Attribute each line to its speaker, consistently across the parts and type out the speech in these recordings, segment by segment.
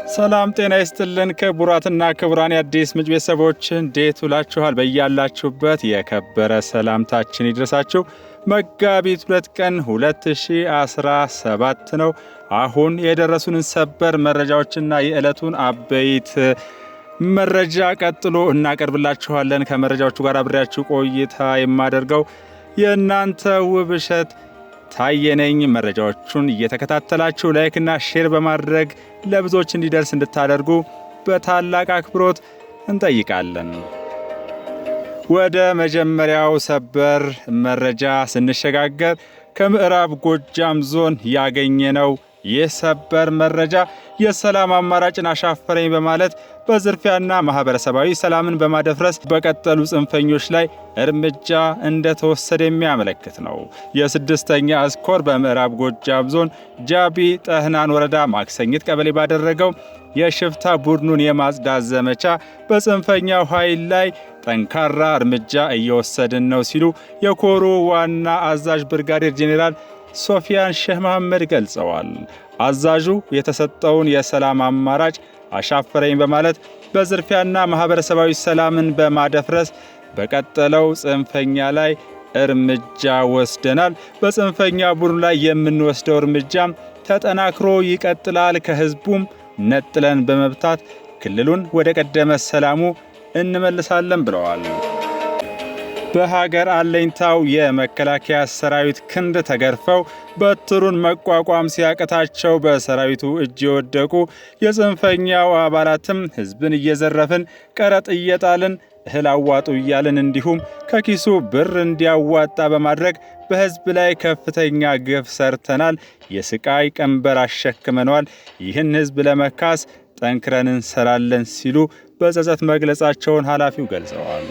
Speaker 1: ሰላም ጤና ይስጥልን ክቡራትና ክቡራን የአዲስ ምንጭ ቤተሰቦች እንዴት ውላችኋል? በያላችሁበት የከበረ ሰላምታችን ይድረሳችሁ። መጋቢት 2 ቀን 2017 ነው። አሁን የደረሱንን ሰበር መረጃዎችና የዕለቱን አበይት መረጃ ቀጥሎ እናቀርብላችኋለን። ከመረጃዎቹ ጋር አብሬያችሁ ቆይታ የማደርገው የእናንተ ውብሸት ታየነኝ። መረጃዎቹን እየተከታተላችሁ ላይክና ሼር በማድረግ ለብዙዎች እንዲደርስ እንድታደርጉ በታላቅ አክብሮት እንጠይቃለን። ወደ መጀመሪያው ሰበር መረጃ ስንሸጋገር ከምዕራብ ጎጃም ዞን ያገኘነው የሰበር መረጃ የሰላም አማራጭን አሻፈረኝ በማለት በዝርፊያና ማህበረሰባዊ ሰላምን በማደፍረስ በቀጠሉ ጽንፈኞች ላይ እርምጃ እንደተወሰደ የሚያመለክት ነው። የስድስተኛ አስኮር በምዕራብ ጎጃም ዞን ጃቢ ጠህናን ወረዳ ማክሰኝት ቀበሌ ባደረገው የሽፍታ ቡድኑን የማጽዳት ዘመቻ በጽንፈኛው ኃይል ላይ ጠንካራ እርምጃ እየወሰድን ነው ሲሉ የኮሩ ዋና አዛዥ ብርጋዴር ጄኔራል ሶፊያን ሼህ መሐመድ ገልጸዋል። አዛዡ የተሰጠውን የሰላም አማራጭ አሻፈረኝ በማለት በዝርፊያና ማህበረሰባዊ ሰላምን በማደፍረስ በቀጠለው ጽንፈኛ ላይ እርምጃ ወስደናል። በጽንፈኛ ቡድኑ ላይ የምንወስደው እርምጃም ተጠናክሮ ይቀጥላል። ከህዝቡም ነጥለን በመብታት ክልሉን ወደ ቀደመ ሰላሙ እንመልሳለን ብለዋል። በሀገር አለኝታው የመከላከያ ሰራዊት ክንድ ተገርፈው በትሩን መቋቋም ሲያቀታቸው በሰራዊቱ እጅ የወደቁ የጽንፈኛው አባላትም ህዝብን እየዘረፍን ቀረጥ እየጣልን እህል አዋጡ እያልን እንዲሁም ከኪሱ ብር እንዲያዋጣ በማድረግ በህዝብ ላይ ከፍተኛ ግፍ ሰርተናል፣ የስቃይ ቀንበር አሸክመነዋል፣ ይህን ህዝብ ለመካስ ጠንክረን እንሰራለን ሲሉ በጸጸት መግለጻቸውን ኃላፊው ገልጸዋል።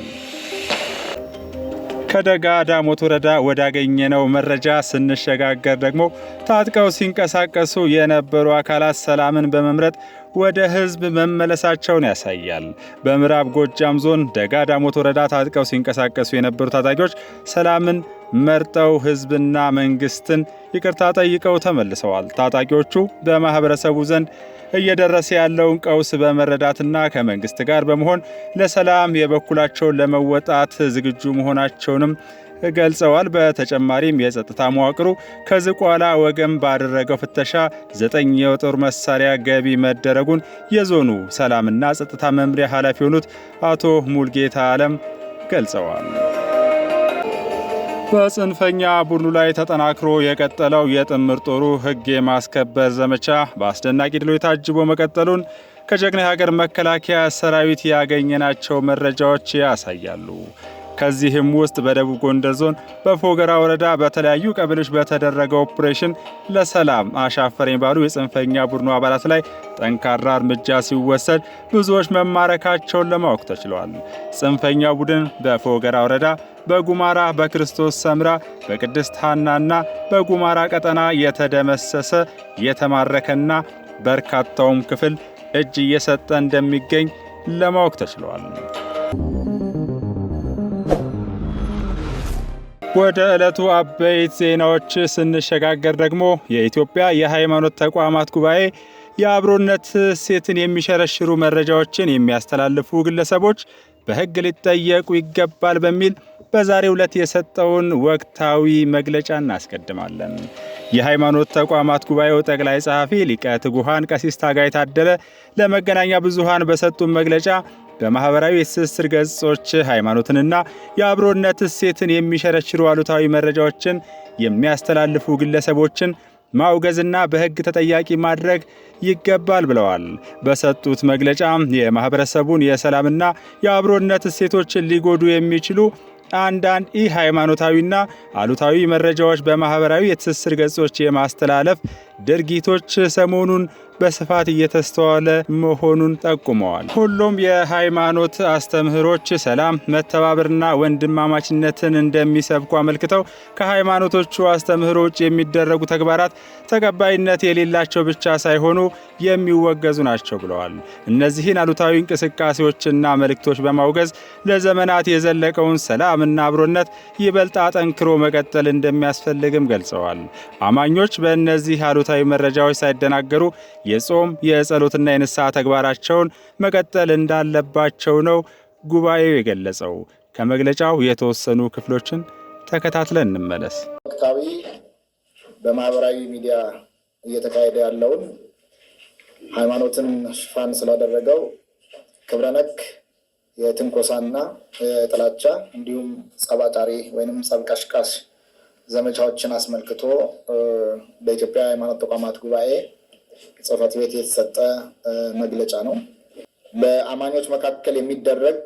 Speaker 1: ከደጋ ዳሞት ወረዳ ወዳገኘነው መረጃ ስንሸጋገር ደግሞ ታጥቀው ሲንቀሳቀሱ የነበሩ አካላት ሰላምን በመምረጥ ወደ ህዝብ መመለሳቸውን ያሳያል። በምዕራብ ጎጃም ዞን ደጋ ዳሞት ወረዳ ታጥቀው ሲንቀሳቀሱ የነበሩ ታጣቂዎች ሰላምን መርጠው ህዝብና መንግስትን ይቅርታ ጠይቀው ተመልሰዋል። ታጣቂዎቹ በማህበረሰቡ ዘንድ እየደረሰ ያለውን ቀውስ በመረዳትና ከመንግስት ጋር በመሆን ለሰላም የበኩላቸውን ለመወጣት ዝግጁ መሆናቸውንም ገልጸዋል። በተጨማሪም የጸጥታ መዋቅሩ ከዝቋላ ወገን ባደረገው ፍተሻ 9 የጦር መሳሪያ ገቢ መደረጉን የዞኑ ሰላምና ጸጥታ መምሪያ ኃላፊ የሆኑት አቶ ሙልጌታ አለም ገልጸዋል። በጽንፈኛ ቡድኑ ላይ ተጠናክሮ የቀጠለው የጥምር ጦሩ ህግ የማስከበር ዘመቻ በአስደናቂ ድሎች ታጅቦ መቀጠሉን ከጀግና የሀገር መከላከያ ሰራዊት ያገኘናቸው መረጃዎች ያሳያሉ። ከዚህም ውስጥ በደቡብ ጎንደር ዞን በፎገራ ወረዳ በተለያዩ ቀበሌዎች በተደረገው ኦፕሬሽን ለሰላም አሻፈረኝ ባሉ የጽንፈኛ ቡድኑ አባላት ላይ ጠንካራ እርምጃ ሲወሰድ ብዙዎች መማረካቸውን ለማወቅ ተችሏል። ጽንፈኛው ቡድን በፎገራ ወረዳ በጉማራ፣ በክርስቶስ ሰምራ፣ በቅድስት ሐናና በጉማራ ቀጠና የተደመሰሰ የተማረከና በርካታውም ክፍል እጅ እየሰጠ እንደሚገኝ ለማወቅ ተችሏል። ወደ ዕለቱ አበይት ዜናዎች ስንሸጋገር ደግሞ የኢትዮጵያ የሃይማኖት ተቋማት ጉባኤ የአብሮነት እሴትን የሚሸረሽሩ መረጃዎችን የሚያስተላልፉ ግለሰቦች በሕግ ሊጠየቁ ይገባል በሚል በዛሬው ዕለት የሰጠውን ወቅታዊ መግለጫ እናስቀድማለን። የሃይማኖት ተቋማት ጉባኤው ጠቅላይ ጸሐፊ ሊቀ ትጉሃን ቀሲስ ታጋይ ታደለ ለመገናኛ ብዙሃን በሰጡት መግለጫ በማህበራዊ የትስስር ገጾች ሃይማኖትንና የአብሮነት እሴትን የሚሸረሽሩ አሉታዊ መረጃዎችን የሚያስተላልፉ ግለሰቦችን ማውገዝና በሕግ ተጠያቂ ማድረግ ይገባል ብለዋል። በሰጡት መግለጫ የማህበረሰቡን የሰላምና የአብሮነት እሴቶችን ሊጎዱ የሚችሉ አንዳንድ ሃይማኖታዊና አሉታዊ መረጃዎች በማህበራዊ የትስስር ገጾች የማስተላለፍ ድርጊቶች ሰሞኑን በስፋት እየተስተዋለ መሆኑን ጠቁመዋል። ሁሉም የሃይማኖት አስተምህሮች ሰላም፣ መተባበርና ወንድማማችነትን እንደሚሰብኩ አመልክተው ከሃይማኖቶቹ አስተምህሮ ውጭ የሚደረጉ ተግባራት ተቀባይነት የሌላቸው ብቻ ሳይሆኑ የሚወገዙ ናቸው ብለዋል። እነዚህን አሉታዊ እንቅስቃሴዎችና መልእክቶች በማውገዝ ለዘመናት የዘለቀውን ሰላምና አብሮነት ይበልጥ አጠንክሮ መቀጠል እንደሚያስፈልግም ገልጸዋል። አማኞች በእነዚህ አሉታዊ መረጃዎች ሳይደናገሩ የጾም የጸሎትና የንስሐ ተግባራቸውን መቀጠል እንዳለባቸው ነው ጉባኤው የገለጸው። ከመግለጫው የተወሰኑ ክፍሎችን ተከታትለን እንመለስ።
Speaker 2: ወቅታዊ በማህበራዊ ሚዲያ እየተካሄደ ያለውን ሃይማኖትን ሽፋን ስላደረገው ክብረነክ የትንኮሳና የጥላቻ እንዲሁም ጸባጫሪ ወይንም ጸብቀሽቃሽ ዘመቻዎችን አስመልክቶ በኢትዮጵያ ሃይማኖት ተቋማት ጉባኤ ጽሕፈት ቤት የተሰጠ መግለጫ ነው። በአማኞች መካከል የሚደረግ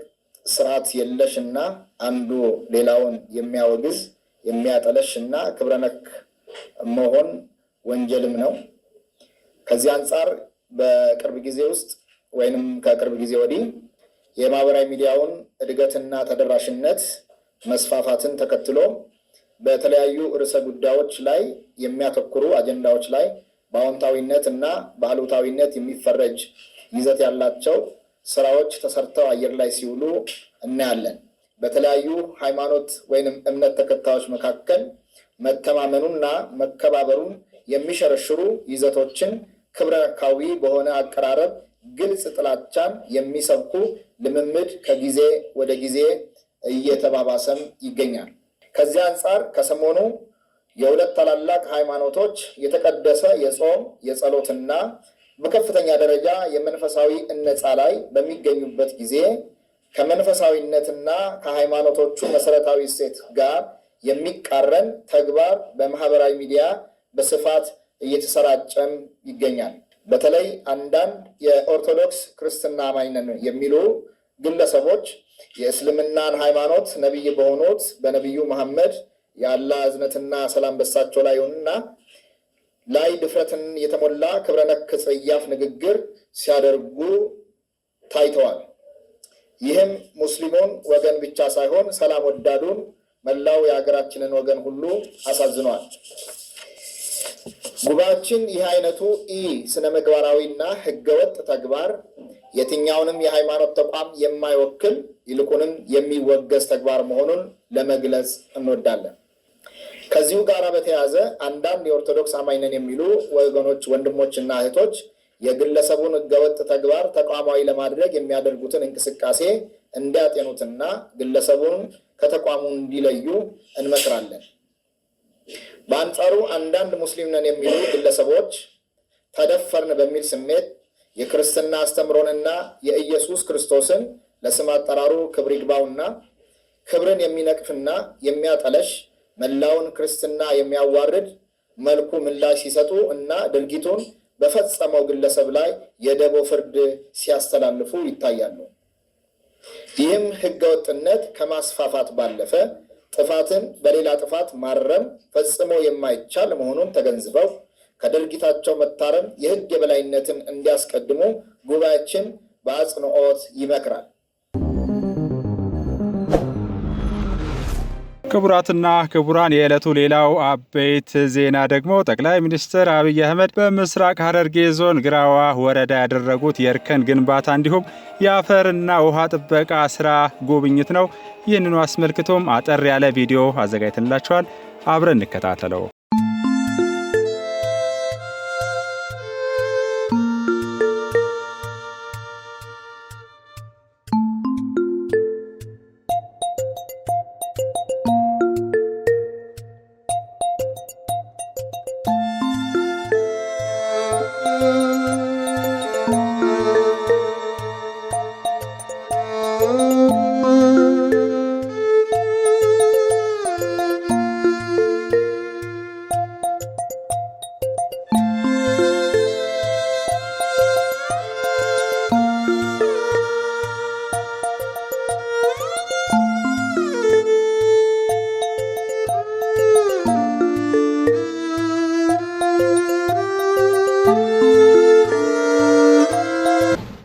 Speaker 2: ስርዓት የለሽ እና አንዱ ሌላውን የሚያወግዝ የሚያጠለሽ እና ክብረነክ መሆን ወንጀልም ነው። ከዚህ አንጻር በቅርብ ጊዜ ውስጥ ወይንም ከቅርብ ጊዜ ወዲህ የማህበራዊ ሚዲያውን እድገትና ተደራሽነት መስፋፋትን ተከትሎ በተለያዩ ርዕሰ ጉዳዮች ላይ የሚያተኩሩ አጀንዳዎች ላይ በአዎንታዊነት እና በአሉታዊነት የሚፈረጅ ይዘት ያላቸው ስራዎች ተሰርተው አየር ላይ ሲውሉ እናያለን። በተለያዩ ሃይማኖት ወይንም እምነት ተከታዮች መካከል መተማመኑና መከባበሩን የሚሸረሽሩ ይዘቶችን ክብረነካዊ በሆነ አቀራረብ ግልጽ ጥላቻን የሚሰብኩ ልምምድ ከጊዜ ወደ ጊዜ እየተባባሰም ይገኛል። ከዚህ አንጻር ከሰሞኑ የሁለት ታላላቅ ሃይማኖቶች የተቀደሰ የጾም የጸሎትና በከፍተኛ ደረጃ የመንፈሳዊ እነጻ ላይ በሚገኙበት ጊዜ ከመንፈሳዊነትና ከሃይማኖቶቹ መሰረታዊ እሴት ጋር የሚቃረን ተግባር በማህበራዊ ሚዲያ በስፋት እየተሰራጨም ይገኛል። በተለይ አንዳንድ የኦርቶዶክስ ክርስትና አማኝ ነን የሚሉ ግለሰቦች የእስልምናን ሃይማኖት ነቢይ በሆኑት በነቢዩ መሐመድ የአላህ እዝነትና ሰላም በሳቸው ላይ ይሁንና ላይ ድፍረትን የተሞላ ክብረነክ ጸያፍ ንግግር ሲያደርጉ ታይተዋል። ይህም ሙስሊሙን ወገን ብቻ ሳይሆን ሰላም ወዳዱን መላው የሀገራችንን ወገን ሁሉ አሳዝኗል። ጉባኤያችን ይህ አይነቱ ስነ ምግባራዊና ህገወጥ ተግባር የትኛውንም የሃይማኖት ተቋም የማይወክል ይልቁንም የሚወገዝ ተግባር መሆኑን ለመግለጽ እንወዳለን። ከዚሁ ጋር በተያያዘ አንዳንድ የኦርቶዶክስ አማኝ ነን የሚሉ ወገኖች፣ ወንድሞችና እህቶች የግለሰቡን ህገወጥ ተግባር ተቋማዊ ለማድረግ የሚያደርጉትን እንቅስቃሴ እንዲያጤኑትና ግለሰቡን ከተቋሙ እንዲለዩ እንመክራለን። በአንጻሩ አንዳንድ ሙስሊም ነን የሚሉ ግለሰቦች ተደፈርን በሚል ስሜት የክርስትና አስተምሮንና የኢየሱስ ክርስቶስን ለስም አጠራሩ ክብር ይግባውና ክብርን የሚነቅፍና የሚያጠለሽ መላውን ክርስትና የሚያዋርድ መልኩ ምላሽ ሲሰጡ እና ድርጊቱን በፈጸመው ግለሰብ ላይ የደቦ ፍርድ ሲያስተላልፉ ይታያሉ። ይህም ህገወጥነት ከማስፋፋት ባለፈ ጥፋትን በሌላ ጥፋት ማረም ፈጽሞ የማይቻል መሆኑን ተገንዝበው ከድርጊታቸው መታረም የህግ የበላይነትን እንዲያስቀድሙ ጉባኤያችን በአጽንኦት ይመክራል።
Speaker 1: ክቡራትና ክቡራን፣ የዕለቱ ሌላው አበይት ዜና ደግሞ ጠቅላይ ሚኒስትር አብይ አህመድ በምስራቅ ሐረርጌ ዞን ግራዋ ወረዳ ያደረጉት የእርከን ግንባታ እንዲሁም የአፈርና ውሃ ጥበቃ ስራ ጉብኝት ነው። ይህንኑ አስመልክቶም አጠር ያለ ቪዲዮ አዘጋጅተንላችኋል። አብረን እንከታተለው።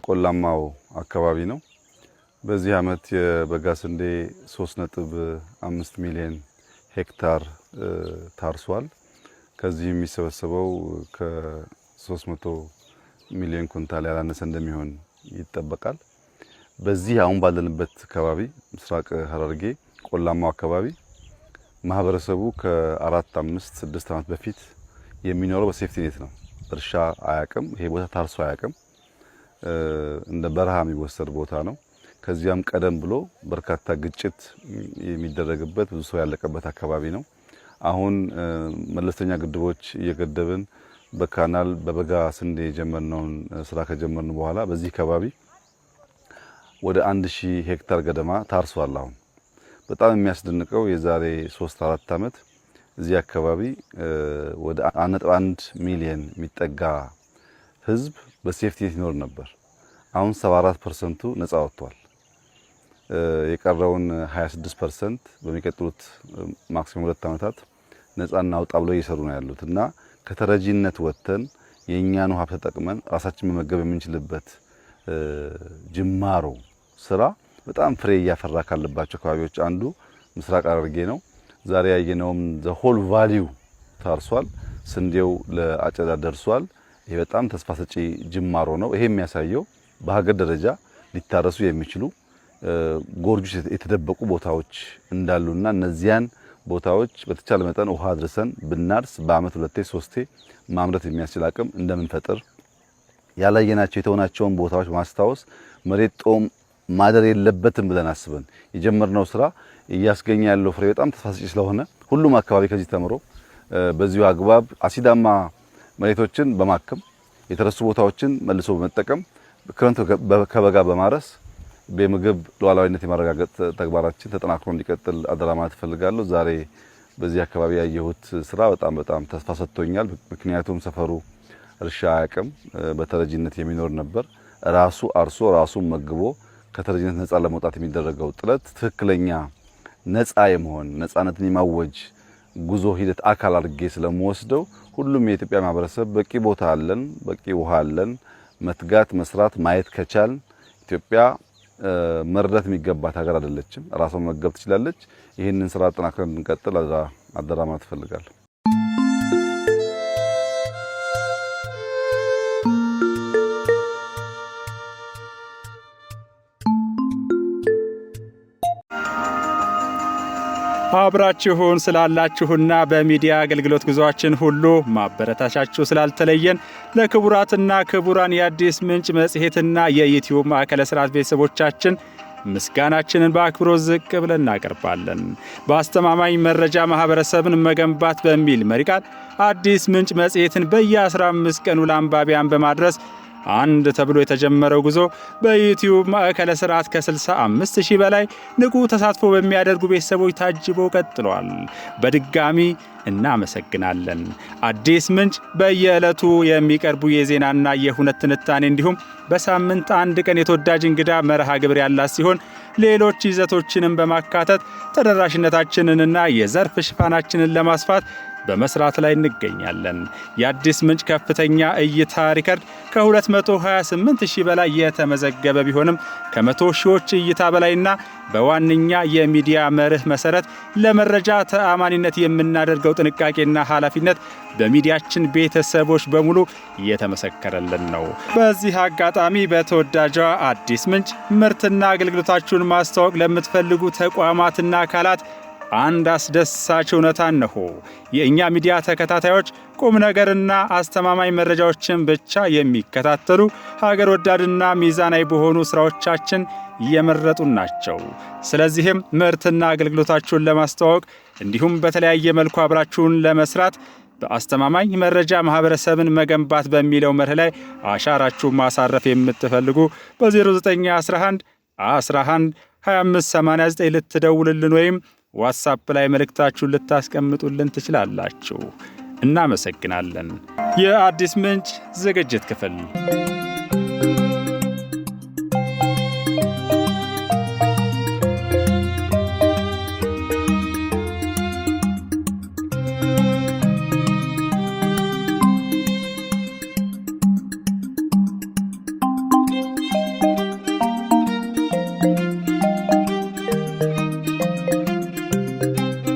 Speaker 3: ቆላማው አካባቢ ነው። በዚህ ዓመት የበጋ ስንዴ 3.5 ሚሊዮን ሄክታር ታርሷል። ከዚህ የሚሰበሰበው ከ300 ሚሊዮን ኩንታል ያላነሰ እንደሚሆን ይጠበቃል። በዚህ አሁን ባለንበት አካባቢ ምስራቅ ሐረርጌ ቆላማው አካባቢ ማህበረሰቡ ከ4፣ 5፣ 6 ዓመት በፊት የሚኖረው በሴፍቲ ኔት ነው። እርሻ አያቅም። ይሄ ቦታ ታርሶ አያቅም። እንደ በረሃ የሚወሰድ ቦታ ነው። ከዚያም ቀደም ብሎ በርካታ ግጭት የሚደረግበት ብዙ ሰው ያለቀበት አካባቢ ነው። አሁን መለስተኛ ግድቦች እየገደብን በካናል በበጋ ስንዴ የጀመርነውን ስራ ከጀመርን በኋላ በዚህ አካባቢ ወደ 1000 ሄክታር ገደማ ታርሷል። አሁን በጣም የሚያስደንቀው የዛሬ 3-4 ዓመት እዚህ አካባቢ ወደ 1.1 ሚሊዮን የሚጠጋ ህዝብ በሴፍቲ ኔት ይኖር ነበር። አሁን 74% ነፃ ወጥቷል። የቀረውን 26% በሚቀጥሉት ማክሲመም 2 ዓመታት ነፃ እናውጣ ብለው እየሰሩ ነው ያሉት እና ከተረጂነት ወጥተን የኛን ውሃ ተጠቅመን ራሳችን መመገብ የምንችልበት ጅማሮ ስራ በጣም ፍሬ እያፈራ ካለባቸው አካባቢዎች አንዱ ምስራቅ ሐረርጌ ነው። ዛሬ ያየነውም ዘ ሆል ቫልዩ ታርሷል። ስንዴው ለአጨዳ ደርሷል። ይሄ በጣም ተስፋ ሰጪ ጅማሮ ነው። ይሄ የሚያሳየው በሀገር ደረጃ ሊታረሱ የሚችሉ ጎርጆች የተደበቁ ቦታዎች እንዳሉና እነዚያን ቦታዎች በተቻለ መጠን ውሃ አድርሰን ብናርስ በአመት 2-3 ማምረት የሚያስችል አቅም እንደምንፈጥር ያላየናቸው የተሆናቸውን ቦታዎች ማስታወስ መሬት ጦም ማደር የለበትም ብለን አስበን የጀመርነው ስራ እያስገኘ ያለው ፍሬ በጣም ተስፋ ሰጪ ስለሆነ ሁሉም አካባቢ ከዚህ ተምሮ በዚሁ አግባብ አሲዳማ መሬቶችን በማከም የተረሱ ቦታዎችን መልሶ በመጠቀም ክረምት ከበጋ በማረስ በምግብ ሉዓላዊነት የማረጋገጥ ተግባራችን ተጠናክሮ እንዲቀጥል አደራ ማለት እፈልጋለሁ። ዛሬ በዚህ አካባቢ ያየሁት ስራ በጣም ተስፋ ሰጥቶኛል። ምክንያቱም ሰፈሩ እርሻ አያቅም፣ በተረጂነት የሚኖር ነበር። ራሱ አርሶ ራሱ መግቦ ከተረጂነት ነፃ ለመውጣት የሚደረገው ጥረት ትክክለኛ ነፃ የመሆን ነፃነትን የማወጅ ጉዞ ሂደት አካል አድርጌ ስለምወስደው ሁሉም የኢትዮጵያ ማህበረሰብ በቂ ቦታ አለን፣ በቂ ውሃ አለን። መትጋት መስራት ማየት ከቻል ኢትዮጵያ መርዳት የሚገባት ሀገር አይደለችም። ራሷን መገብ ትችላለች። ይህንን ስራ አጠናክረን እንድንቀጥል አደራ ማለት እፈልጋለሁ።
Speaker 1: አብራችሁን ስላላችሁና በሚዲያ አገልግሎት ጉዟችን ሁሉ ማበረታቻችሁ ስላልተለየን ለክቡራትና ክቡራን የአዲስ ምንጭ መጽሔትና የዩቲዩብ ማዕከለ ስርዓት ቤተሰቦቻችን ምስጋናችንን በአክብሮት ዝቅ ብለን እናቀርባለን። በአስተማማኝ መረጃ ማህበረሰብን መገንባት በሚል መሪ ቃል አዲስ ምንጭ መጽሔትን በየ15 ቀኑ ለአንባቢያን በማድረስ አንድ ተብሎ የተጀመረው ጉዞ በዩቲዩብ ማዕከለ ስርዓት ከ65,000 በላይ ንቁ ተሳትፎ በሚያደርጉ ቤተሰቦች ታጅቦ ቀጥሏል። በድጋሚ እናመሰግናለን። አዲስ ምንጭ በየዕለቱ የሚቀርቡ የዜናና የሁነት ትንታኔ እንዲሁም በሳምንት አንድ ቀን የተወዳጅ እንግዳ መርሃ ግብር ያላት ሲሆን ሌሎች ይዘቶችንም በማካተት ተደራሽነታችንንና የዘርፍ ሽፋናችንን ለማስፋት በመስራት ላይ እንገኛለን። የአዲስ ምንጭ ከፍተኛ እይታ ሪከርድ ከ228,000 በላይ የተመዘገበ ቢሆንም ከ100 ሺዎች እይታ በላይና በዋነኛ የሚዲያ መርህ መሰረት ለመረጃ ተአማኒነት የምናደርገው ጥንቃቄና ኃላፊነት በሚዲያችን ቤተሰቦች በሙሉ እየተመሰከረልን ነው። በዚህ አጋጣሚ በተወዳጇ አዲስ ምንጭ ምርትና አገልግሎታችሁን ማስተዋወቅ ለምትፈልጉ ተቋማትና አካላት አንድ አስደሳች እውነታ ነው። የእኛ ሚዲያ ተከታታዮች ቁም ነገርና አስተማማኝ መረጃዎችን ብቻ የሚከታተሉ ሀገር ወዳድና ሚዛናዊ በሆኑ ስራዎቻችን እየመረጡን ናቸው። ስለዚህም ምርትና አገልግሎታችሁን ለማስተዋወቅ እንዲሁም በተለያየ መልኩ አብራችሁን ለመስራት በአስተማማኝ መረጃ ማህበረሰብን መገንባት በሚለው መርህ ላይ አሻራችሁን ማሳረፍ የምትፈልጉ በ0911 11 2589 ልትደውሉልን ወይም ዋትስአፕ ላይ መልእክታችሁን ልታስቀምጡልን ትችላላችሁ። እናመሰግናለን። የአዲስ ምንጭ ዝግጅት ክፍል